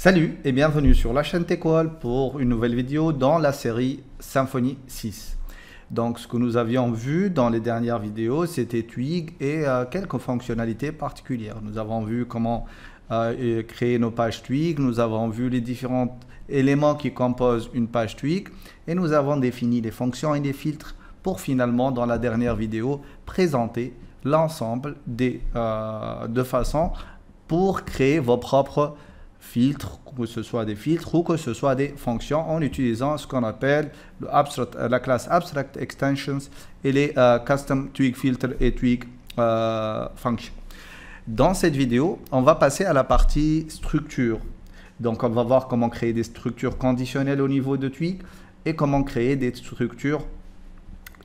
Salut et bienvenue sur la chaîne TechWall pour une nouvelle vidéo dans la série Symfony 6. Donc ce que nous avions vu dans les dernières vidéos, c'était Twig et quelques fonctionnalités particulières. Nous avons vu comment créer nos pages Twig, nous avons vu les différents éléments qui composent une page Twig et nous avons défini les fonctions et les filtres pour finalement dans la dernière vidéo présenter l'ensemble de façons pour créer vos propres filtres, que ce soit des filtres ou que ce soit des fonctions en utilisant ce qu'on appelle la classe Abstract Extensions et les Custom Twig Filter et Twig Function. Dans cette vidéo, on va passer à la partie structure. Donc on va voir comment créer des structures conditionnelles au niveau de Twig et comment créer des structures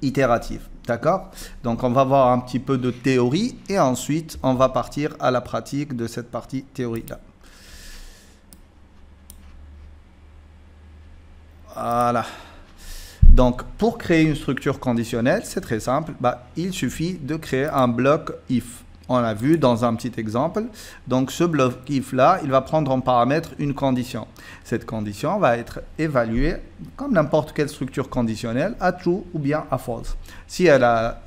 itératives. D'accord? Donc on va voir un petit peu de théorie et ensuite on va partir à la pratique de cette partie théorie-là. Voilà. Donc, pour créer une structure conditionnelle, c'est très simple. Il suffit de créer un bloc if. On l'a vu dans un petit exemple. Donc, ce bloc if-là, il va prendre en paramètre une condition. Cette condition va être évaluée comme n'importe quelle structure conditionnelle à true ou bien à false. Si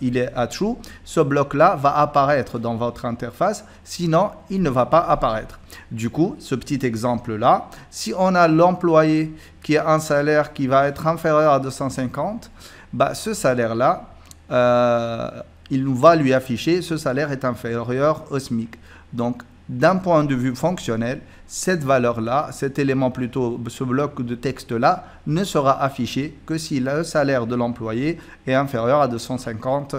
il est à true, ce bloc-là va apparaître dans votre interface. Sinon, il ne va pas apparaître. Du coup, ce petit exemple-là, si on a l'employé qui a un salaire qui va être inférieur à 250, ce salaire-là, il va lui afficher ce salaire est inférieur au SMIC. Donc, d'un point de vue fonctionnel, cette valeur-là, cet élément plutôt, ce bloc de texte-là, ne sera affiché que si le salaire de l'employé est inférieur à 250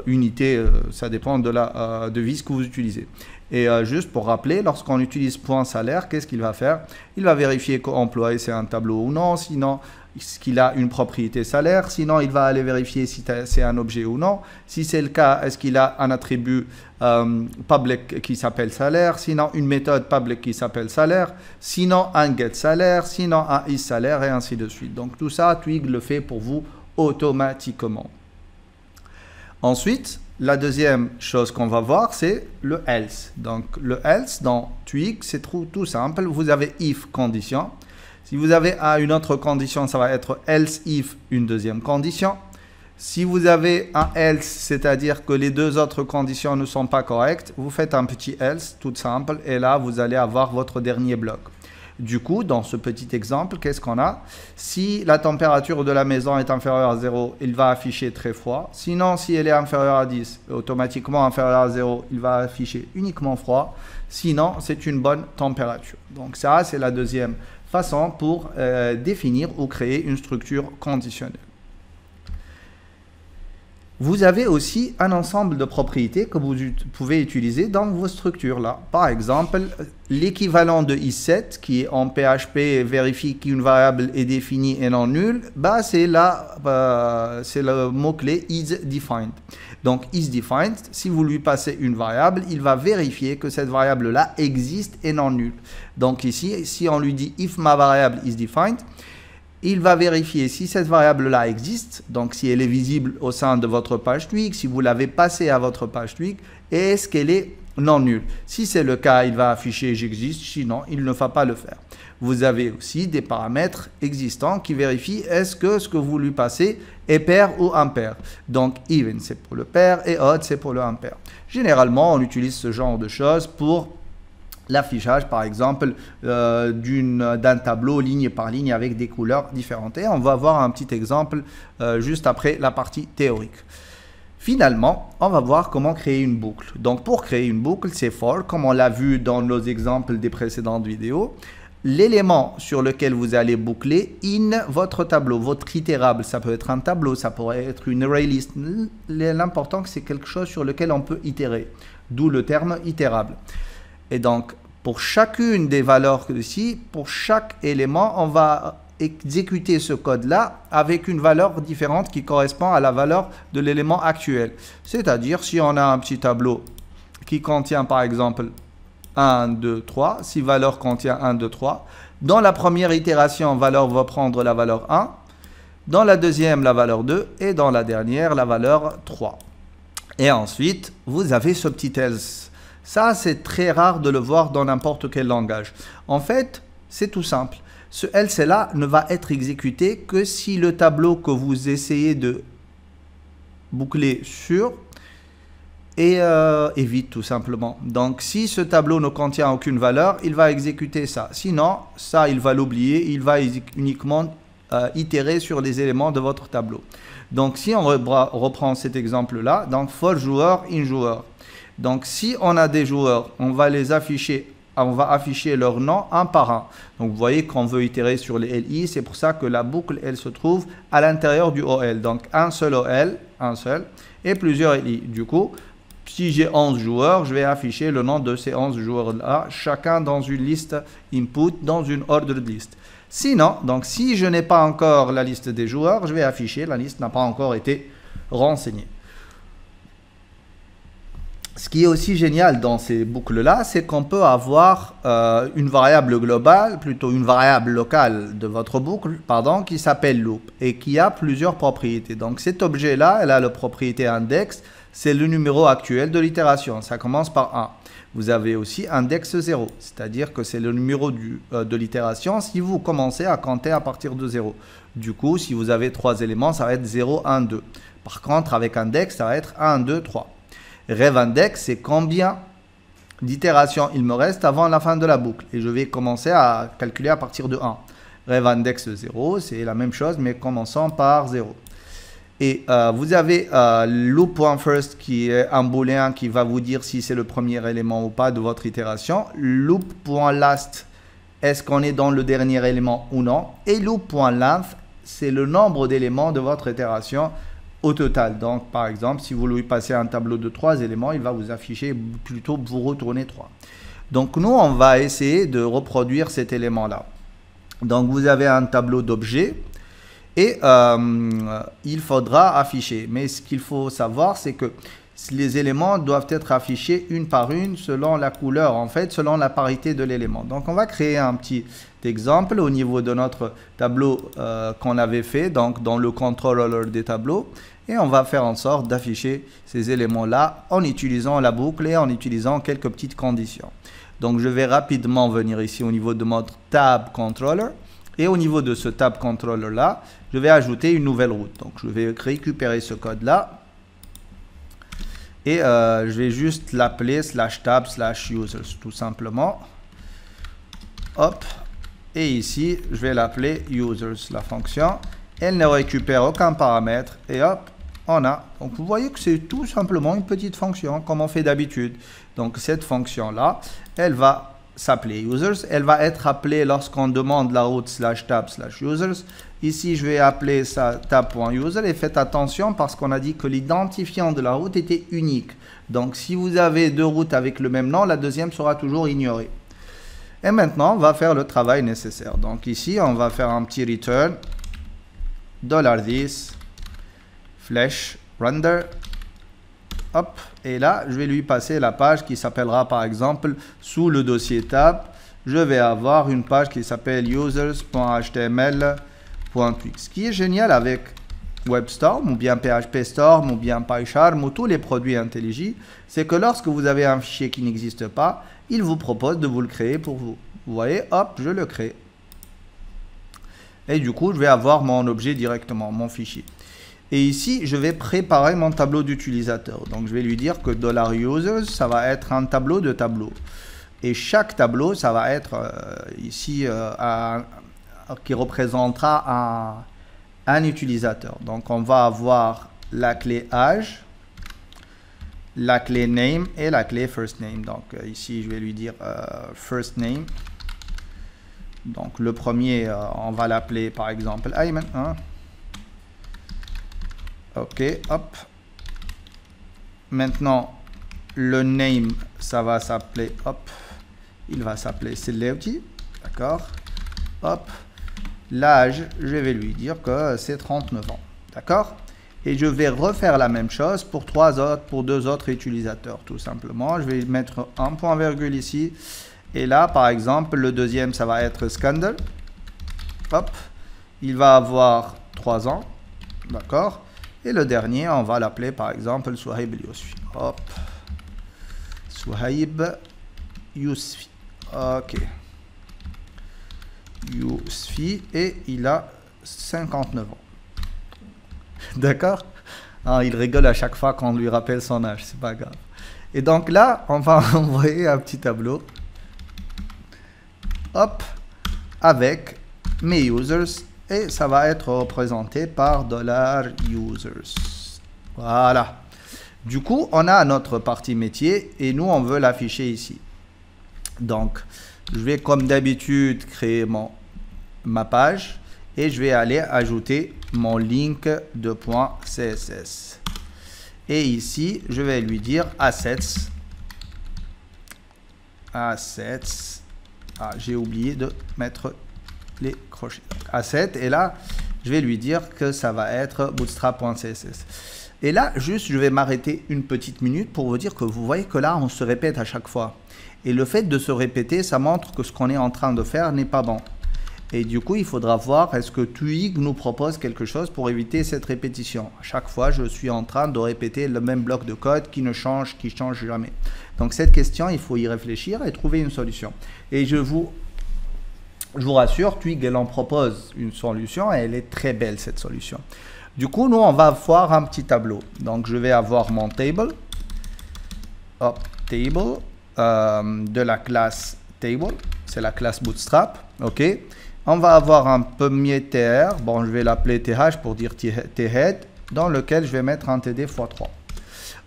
unités. Ça dépend de la devise que vous utilisez. Et juste pour rappeler, lorsqu'on utilise point salaire, qu'est-ce qu'il va faire? Il va vérifier qu'employé c'est un tableau ou non, sinon qu'il a une propriété salaire, sinon il va aller vérifier si c'est un objet ou non. Si c'est le cas, est-ce qu'il a un attribut public qui s'appelle salaire, sinon une méthode public qui s'appelle salaire, sinon un get salaire, sinon un is salaire et ainsi de suite. Donc tout ça, Twig le fait pour vous automatiquement. Ensuite, la deuxième chose qu'on va voir, c'est le else. Donc, le else dans Twig, c'est tout simple. Vous avez if condition. Si vous avez une autre condition, ça va être else if une deuxième condition. Si vous avez un else, c'est-à-dire que les deux autres conditions ne sont pas correctes, vous faites un petit else, tout simple, et là, vous allez avoir votre dernier bloc. Du coup, dans ce petit exemple, qu'est-ce qu'on a? Si la température de la maison est inférieure à 0, il va afficher très froid. Sinon, si elle est inférieure à 10, automatiquement inférieure à 0, il va afficher uniquement froid. Sinon, c'est une bonne température. Donc ça, c'est la deuxième façon pour définir ou créer une structure conditionnelle. Vous avez aussi un ensemble de propriétés que vous pouvez utiliser dans vos structures là. Par exemple, l'équivalent de is7 qui est en PHP vérifie qu'une variable est définie et non nulle, c'est le mot-clé isDefined. Donc isDefined, si vous lui passez une variable, il va vérifier que cette variable-là existe et non nulle. Donc ici, si on lui dit if ma variable isDefined, il va vérifier si cette variable-là existe, donc si elle est visible au sein de votre page Twig, si vous l'avez passée à votre page Twig, et est-ce qu'elle est non nulle. Si c'est le cas, il va afficher j'existe, sinon il ne va pas le faire. Vous avez aussi des paramètres existants qui vérifient est-ce que ce que vous lui passez est pair ou impair. Donc even c'est pour le pair et odd c'est pour le impair. Généralement, on utilise ce genre de choses pour l'affichage, par exemple, d'un tableau ligne par ligne avec des couleurs différentes. Et on va voir un petit exemple juste après la partie théorique. Finalement, on va voir comment créer une boucle. Donc, pour créer une boucle, c'est for, comme on l'a vu dans nos exemples des précédentes vidéos. L'élément sur lequel vous allez boucler in votre tableau, votre itérable. Ça peut être un tableau, ça pourrait être une array list. L'important, c'est quelque chose sur lequel on peut itérer, d'où le terme itérable. Et donc, pour chacune des valeurs ici, pour chaque élément, on va exécuter ce code-là avec une valeur différente qui correspond à la valeur de l'élément actuel. C'est-à-dire, si on a un petit tableau qui contient, par exemple, 1, 2, 3, si valeur contient 1, 2, 3, dans la première itération, valeur va prendre la valeur 1, dans la deuxième, la valeur 2, et dans la dernière, la valeur 3. Et ensuite, vous avez ce petit else. Ça, c'est très rare de le voir dans n'importe quel langage. En fait, C'est tout simple. Ce else là ne va être exécuté que si le tableau que vous essayez de boucler sur est vide tout simplement. Donc si ce tableau ne contient aucune valeur, il va exécuter ça. Sinon, ça il va l'oublier, il va uniquement itérer sur les éléments de votre tableau. Donc si on reprend cet exemple là, donc for joueur, in joueur. Donc si on a des joueurs, on va les afficher. On va afficher leur nom un par un. Donc vous voyez qu'on veut itérer sur les LI, c'est pour ça que la boucle elle se trouve à l'intérieur du OL. Donc un seul OL, un seul, et plusieurs LI. Du coup, si j'ai 11 joueurs, je vais afficher le nom de ces 11 joueurs-là, chacun dans une liste input, dans une ordered list. Sinon, donc si je n'ai pas encore la liste des joueurs, je vais afficher la liste n'a pas encore été renseignée. Ce qui est aussi génial dans ces boucles-là, c'est qu'on peut avoir une variable globale, plutôt une variable locale de votre boucle, pardon, qui s'appelle loop et qui a plusieurs propriétés. Donc cet objet-là, elle a la propriété index, c'est le numéro actuel de l'itération. Ça commence par 1. Vous avez aussi index 0, c'est-à-dire que c'est le numéro de l'itération si vous commencez à compter à partir de 0. Du coup, si vous avez 3 éléments, ça va être 0, 1, 2. Par contre, avec index, ça va être 1, 2, 3. Rev index, c'est combien d'itérations il me reste avant la fin de la boucle. Et je vais commencer à calculer à partir de 1. Rev index 0, c'est la même chose, mais commençant par 0. Et vous avez loop.first qui est un booléen qui va vous dire si c'est le premier élément ou pas de votre itération. Loop.last, est-ce qu'on est dans le dernier élément ou non. Et loop.length, c'est le nombre d'éléments de votre itération au total. Donc, par exemple, si vous lui passez un tableau de 3 éléments, il va vous afficher plutôt vous retourner 3. Donc, nous, on va essayer de reproduire cet élément-là. Donc, vous avez un tableau d'objets et il faudra afficher. Mais ce qu'il faut savoir, c'est que les éléments doivent être affichés une par une selon la couleur, en fait, selon la parité de l'élément. Donc, on va créer un petit exemple au niveau de notre tableau qu'on avait fait, donc dans le controller des tableaux. Et on va faire en sorte d'afficher ces éléments-là en utilisant la boucle et en utilisant quelques petites conditions. Donc, je vais rapidement venir ici au niveau de notre tab controller. Et au niveau de ce tab controller-là, je vais ajouter une nouvelle route. Donc, je vais récupérer ce code-là. Et je vais juste l'appeler /tab/users, tout simplement. Hop. Et ici, je vais l'appeler users, la fonction. Elle ne récupère aucun paramètre. Et hop, on a. Donc, vous voyez que c'est tout simplement une petite fonction, comme on fait d'habitude. Donc, cette fonction-là, elle va s'appeler users. Elle va être appelée lorsqu'on demande la route /tab/users. Ici, je vais appeler ça tab.user. Et faites attention parce qu'on a dit que l'identifiant de la route était unique. Donc, si vous avez deux routes avec le même nom, la deuxième sera toujours ignorée. Et maintenant, on va faire le travail nécessaire. Donc ici, on va faire un petit return $this flèche render. Hop. Et là, je vais lui passer la page qui s'appellera par exemple sous le dossier tab. Je vais avoir une page qui s'appelle users.html.twig. Ce qui est génial avec WebStorm ou bien PHP Storm ou bien PyCharm ou tous les produits IntelliJ, c'est que lorsque vous avez un fichier qui n'existe pas, il vous propose de vous le créer pour vous. Vous voyez, hop, je le crée. Et du coup, je vais avoir mon objet directement, mon fichier. Et ici, je vais préparer mon tableau d'utilisateur. Donc, je vais lui dire que $users, ça va être un tableau de tableaux. Et chaque tableau, ça va être ici, qui représentera un utilisateur. Donc, on va avoir la clé âge, la clé name et la clé first name. Donc ici, je vais lui dire first name. Donc le premier, on va l'appeler par exemple Ayman. Hein? Ok, hop. Maintenant, le name, ça va s'appeler, hop, il va s'appeler Celebrity. D'accord. Hop. L'âge, je vais lui dire que c'est 39 ans. D'accord. Et je vais refaire la même chose pour deux autres utilisateurs, tout simplement. Je vais mettre un point virgule ici. Et là, par exemple, le deuxième, ça va être Scandal. Hop. Il va avoir 3 ans. D'accord. Et le dernier, on va l'appeler, par exemple, Souhaib Yousfi. Hop. Souhaib Yousfi. Ok. Yousfi et il a 59 ans. D'accord? Ah, il rigole à chaque fois qu'on lui rappelle son âge, c'est pas grave. Et donc là, on va envoyer un petit tableau. Hop, avec mes users et ça va être représenté par $users. Voilà. Du coup, on a notre partie métier et nous, on veut l'afficher ici. Donc, je vais comme d'habitude créer ma page et je vais aller ajouter mon link de .css. Et ici, je vais lui dire assets. Assets. Ah, j'ai oublié de mettre les crochets. Donc, assets. Et là, je vais lui dire que ça va être bootstrap.css. Et là, juste, je vais m'arrêter une petite minute pour vous dire que vous voyez que là, on se répète à chaque fois. Et le fait de se répéter, ça montre que ce qu'on est en train de faire n'est pas bon. Et du coup, il faudra voir est-ce que Twig nous propose quelque chose pour éviter cette répétition. À chaque fois, je suis en train de répéter le même bloc de code qui ne change, qui change jamais. Donc cette question, il faut y réfléchir et trouver une solution. Et je vous rassure, Twig, elle en propose une solution et elle est très belle cette solution. Du coup, nous, on va avoir un petit tableau. Donc, je vais avoir mon table. Hop, table de la classe table. C'est la classe Bootstrap. OK. On va avoir un premier TR. Bon, je vais l'appeler TH pour dire Thead, dans lequel je vais mettre un TD x3.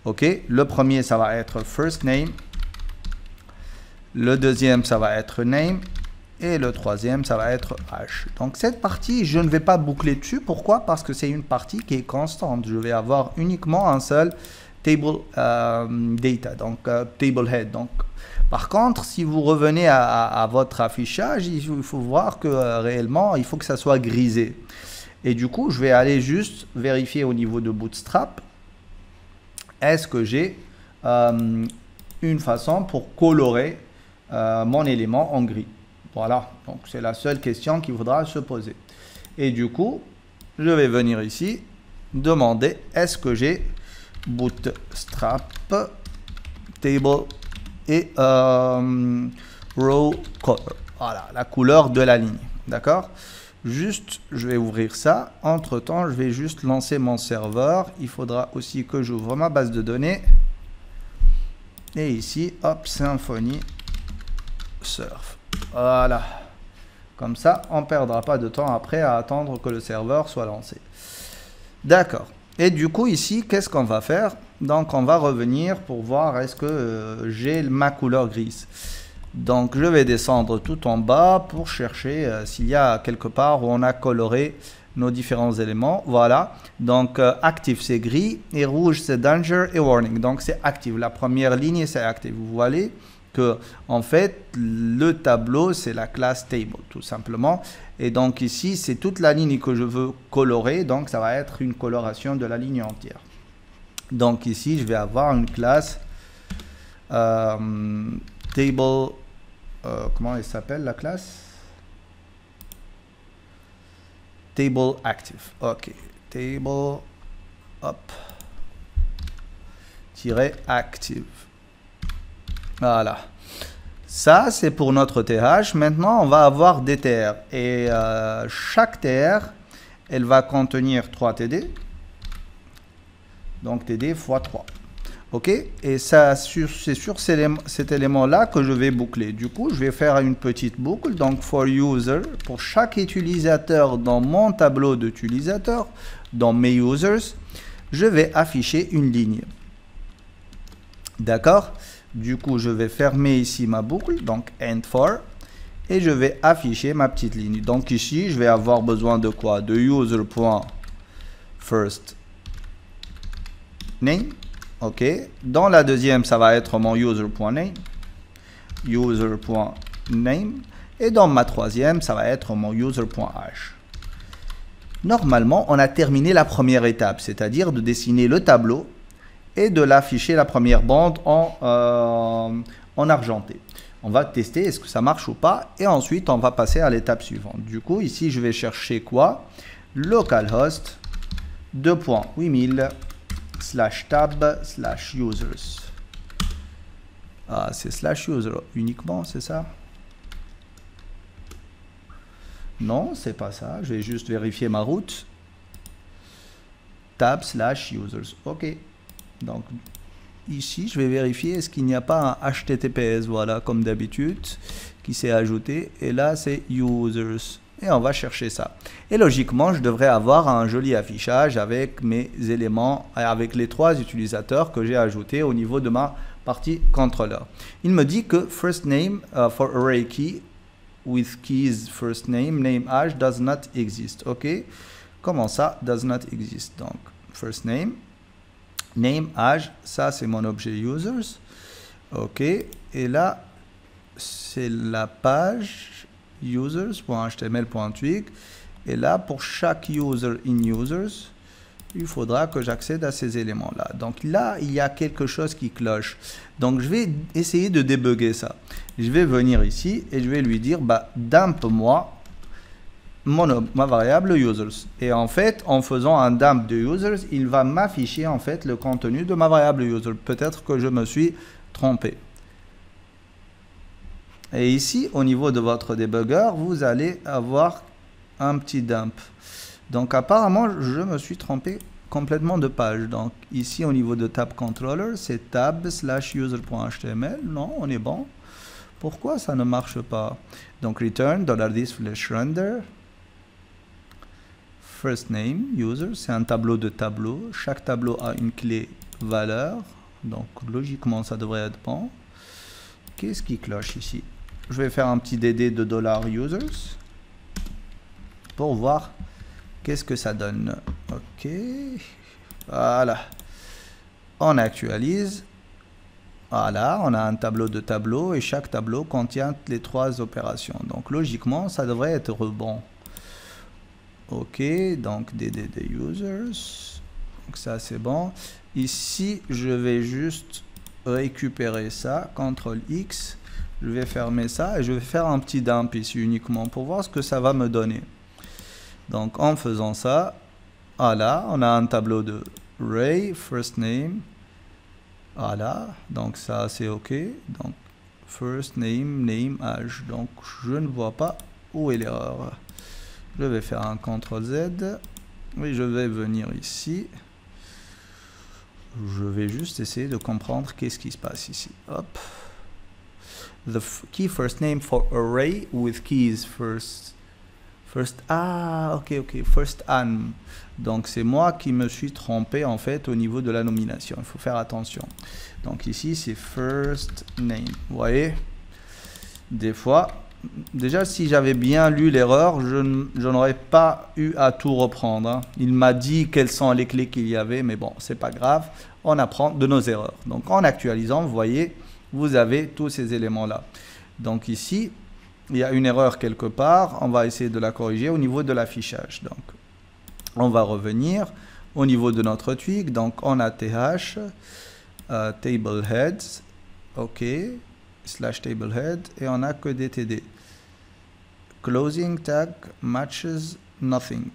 OK. Le premier, ça va être first name. Le deuxième, ça va être name. Et le troisième, ça va être H. Donc, cette partie, je ne vais pas boucler dessus. Pourquoi? Parce que c'est une partie qui est constante. Je vais avoir uniquement un seul table data, donc table head. Donc, par contre, si vous revenez à votre affichage, il faut voir que réellement, il faut que ça soit grisé. Et du coup, je vais aller juste vérifier au niveau de Bootstrap. Est-ce que j'ai une façon pour colorer mon élément en gris? Voilà, donc c'est la seule question qu'il faudra se poser. Et du coup, je vais venir ici, demander est-ce que j'ai Bootstrap table et row color. Voilà, la couleur de la ligne. D'accord? Juste, je vais ouvrir ça. Entre-temps, je vais juste lancer mon serveur. Il faudra aussi que j'ouvre ma base de données. Et ici, hop, Symfony Surf. Voilà. Comme ça, on ne perdra pas de temps après à attendre que le serveur soit lancé. D'accord. Et du coup, ici, qu'est-ce qu'on va faire? Donc, on va revenir pour voir est-ce que j'ai ma couleur grise. Donc, je vais descendre tout en bas pour chercher s'il y a quelque part où on a coloré nos différents éléments. Voilà. Donc, active, c'est gris. Et rouge, c'est danger et warning. Donc, c'est active. La première ligne, c'est active. Vous voyez que en fait le tableau c'est la classe table tout simplement, et donc ici c'est toute la ligne que je veux colorer, donc ça va être une coloration de la ligne entière. Donc ici je vais avoir une classe table, comment elle s'appelle la classe? Table active. Ok, table hop -active. Voilà, ça c'est pour notre TH. Maintenant on va avoir des TR et chaque TR elle va contenir 3 TD, donc TD x 3. Ok, et ça c'est sur cet élément là que je vais boucler. Du coup je vais faire une petite boucle, donc for user, pour chaque utilisateur dans mon tableau d'utilisateur, dans mes users, je vais afficher une ligne. D'accord? Du coup, je vais fermer ici ma boucle, donc end for, et je vais afficher ma petite ligne. Donc ici, je vais avoir besoin de quoi? De user.first name. Ok. Dans la deuxième, ça va être mon user.name. User.name. Et dans ma troisième, ça va être mon user.h. Normalement, on a terminé la première étape, c'est-à-dire de dessiner le tableau et de l'afficher la première bande en argenté. On va tester est-ce que ça marche ou pas, et ensuite on va passer à l'étape suivante. Du coup ici je vais chercher quoi? Localhost 2.8000/tab/users. Ah, c'est /user uniquement, c'est ça? Non, c'est pas ça. Je vais juste vérifier ma route. Tab/users. OK. Donc, ici, je vais vérifier est-ce qu'il n'y a pas un HTTPS, voilà, comme d'habitude, qui s'est ajouté. Et là, c'est users. Et on va chercher ça. Et logiquement, je devrais avoir un joli affichage avec mes éléments, avec les 3 utilisateurs que j'ai ajoutés au niveau de ma partie contrôleur. Il me dit que first name for array key with keys first name hash does not exist. OK. Comment ça, does not exist? Donc, first name hash, ça c'est mon objet users. OK. Et là, c'est la page users.html.twig. Et là, pour chaque user in users, il faudra que j'accède à ces éléments-là. Donc là, il y a quelque chose qui cloche. Donc je vais essayer de débugger ça. Je vais venir ici et je vais lui dire, bah, dump-moi ma variable users. Et en fait, en faisant un dump de users, il va m'afficher en fait le contenu de ma variable user. Peut-être que je me suis trompé. Et ici, au niveau de votre debugger, vous allez avoir un petit dump. Donc apparemment, je me suis trompé complètement de page. Donc ici, au niveau de tab controller, c'est tab/user.html. Non, on est bon. Pourquoi ça ne marche pas? Donc return $this/render. First name, user, c'est un tableau de tableaux. Chaque tableau a une clé valeur. Donc logiquement, ça devrait être bon. Qu'est-ce qui cloche ici? Je vais faire un petit DD de $users pour voir qu'est-ce que ça donne. OK. Voilà. On actualise. Voilà, on a un tableau de tableaux et chaque tableau contient les 3 opérations. Donc logiquement, ça devrait être bon. OK, donc DD users. Donc ça c'est bon. Ici, je vais juste récupérer ça, CTRL X. Je vais fermer ça et je vais faire un petit dump ici uniquement pour voir ce que ça va me donner. Donc en faisant ça, voilà, on a un tableau de Ray, first name. Voilà, donc ça c'est OK. Donc first name hash. Donc je ne vois pas où est l'erreur. Je vais faire un CTRL Z. Oui, je vais venir ici. Je vais juste essayer de comprendre qu'est-ce qui se passe ici. Hop. The key first name for array with keys first. Ah, ok, first an. Donc c'est moi qui me suis trompé en fait au niveau de la nomination. Il faut faire attention. Donc ici c'est first name. Vous voyez, des fois, déjà si j'avais bien lu l'erreur, je n'aurais pas eu à tout reprendre. Hein. Il m'a dit quelles sont les clés qu'il y avait, mais bon, c'est pas grave. On apprend de nos erreurs. Donc en actualisant, vous voyez, vous avez tous ces éléments-là. Donc ici, il y a une erreur quelque part. On va essayer de la corriger au niveau de l'affichage. Donc, on va revenir au niveau de notre twig. Donc, on a th, table heads, OK, /tablehead, et on a que dtd. Closing tag matches nothing.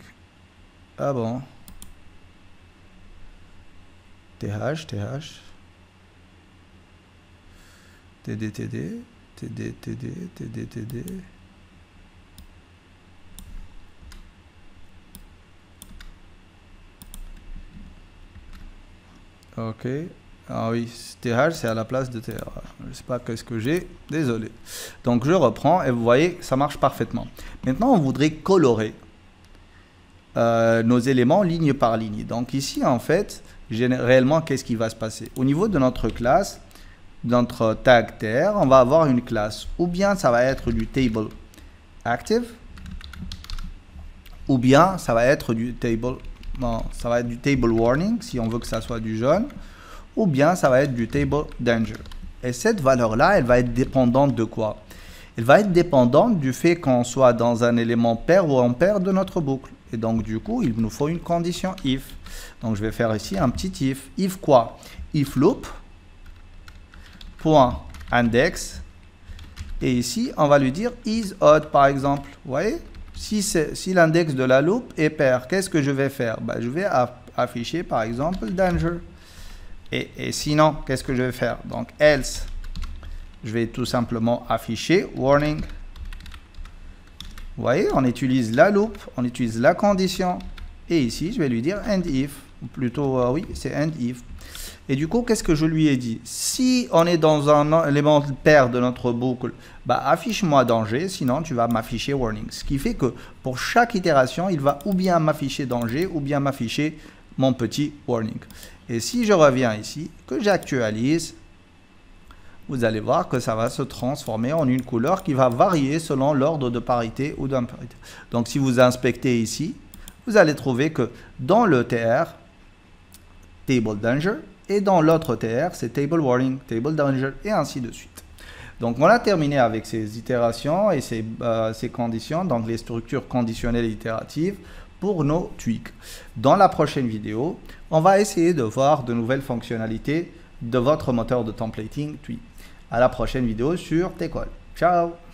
Ah bon. th, td. OK. Ah oui, TH c'est à la place de TR. Je ne sais pas qu'est-ce que j'ai. Désolé. Donc je reprends et vous voyez, ça marche parfaitement. Maintenant, on voudrait colorer nos éléments ligne par ligne. Donc ici, en fait, réellement, qu'est-ce qui va se passer? Au niveau de notre classe, notre tag tr, on va avoir une classe. Ou bien ça va être du table active, ou bien ça va être du table, non, ça va être du table warning si on veut que ça soit du jaune, ou bien ça va être du table danger. Et cette valeur-là, elle va être dépendante de quoi? Elle va être dépendante du fait qu'on soit dans un élément pair ou impair de notre boucle. Et donc du coup, il nous faut une condition if. Donc je vais faire ici un petit if. If quoi? If loop point index, et ici on va lui dire is odd par exemple. Vous voyez, si l'index de la loupe est pair, qu'est-ce que je vais faire? Je vais afficher par exemple danger, et sinon qu'est-ce que je vais faire? Donc else, je vais tout simplement afficher warning. Vous voyez, on utilise la loop, on utilise la condition. Et ici, je vais lui dire end if. Ou plutôt, oui, c'est end if. Et du coup, qu'est-ce que je lui ai dit? Si on est dans un élément pair de notre boucle, bah, affiche-moi danger, sinon tu vas m'afficher warning. Ce qui fait que pour chaque itération, il va ou bien m'afficher danger, ou bien m'afficher mon petit warning. Et si je reviens ici, que j'actualise, vous allez voir que ça va se transformer en une couleur qui va varier selon l'ordre de parité ou d'imparité. Donc si vous inspectez ici, vous allez trouver que dans le TR, Table Danger, et dans l'autre TR, c'est Table Warning, Table Danger, et ainsi de suite. Donc on a terminé avec ces itérations et ces conditions, donc les structures conditionnelles et itératives pour nos tweaks. Dans la prochaine vidéo, on va essayer de voir de nouvelles fonctionnalités de votre moteur de templating Tweak. À la prochaine vidéo sur Tcall. Ciao!